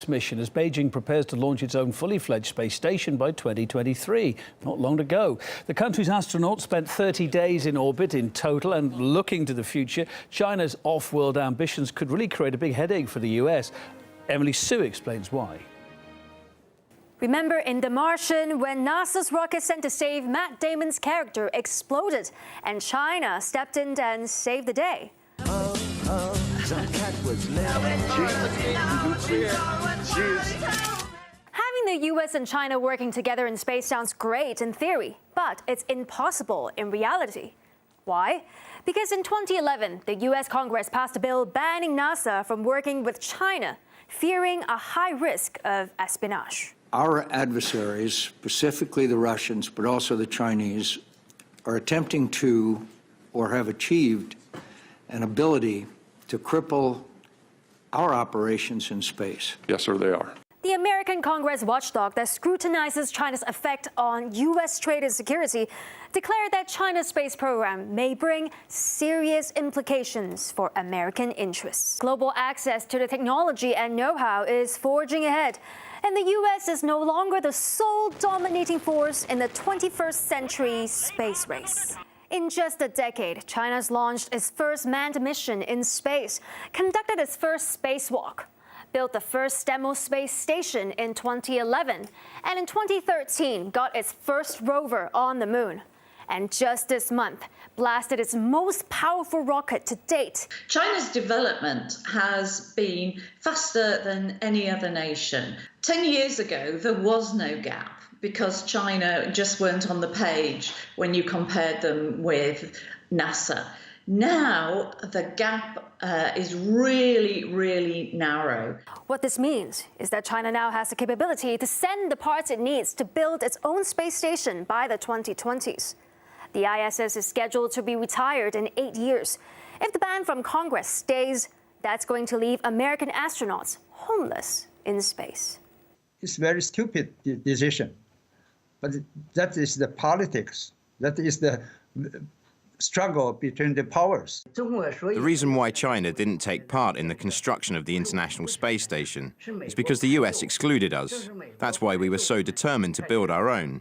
Mars mission as Beijing prepares to launch its own fully-fledged space station by 2023. Not long to go. The country's astronauts spent 30 days in orbit in total, and looking to the future, China's off-world ambitions could really create a big headache for the US. Emily Sue explains why. Remember in The Martian when NASA's rocket sent to save Matt Damon's character exploded and China stepped in and saved the day? Having the US and China working together in space sounds great in theory, but it's impossible in reality. Why? Because in 2011, the US Congress passed a bill banning NASA from working with China, fearing a high risk of espionage. Our adversaries, specifically the Russians, but also the Chinese, are attempting to, or have achieved, an ability to cripple our operations in space. Yes, sir, they are. The American Congress watchdog that scrutinizes China's effect on U.S. trade and security declared that China's space program may bring serious implications for American interests. Global access to the technology and know-how is forging ahead, and the U.S. is no longer the sole dominating force in the 21st century space race. In just a decade, China's launched its first manned mission in space, conducted its first spacewalk, built the first demo space station in 2011, and in 2013 got its first rover on the moon. And just this month, blasted its most powerful rocket to date. China's development has been faster than any other nation. 10 years ago, there was no gap because China just weren't on the page when you compared them with NASA. Now, the gap is really, really narrow. What this means is that China now has the capability to send the parts it needs to build its own space station by the 2020s. The ISS is scheduled to be retired in 8 years. If the ban from Congress stays, that's going to leave American astronauts homeless in space. It's a very stupid decision, but that is the politics. That is the struggle between the powers. The reason why China didn't take part in the construction of the International Space Station is because the US excluded us. That's why we were so determined to build our own.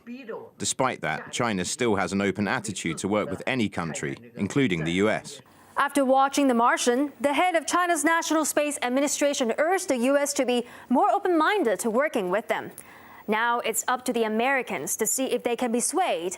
Despite that, China still has an open attitude to work with any country, including the US. After watching The Martian, the head of China's National Space Administration urged the US to be more open-minded to working with them. Now it's up to the Americans to see if they can be swayed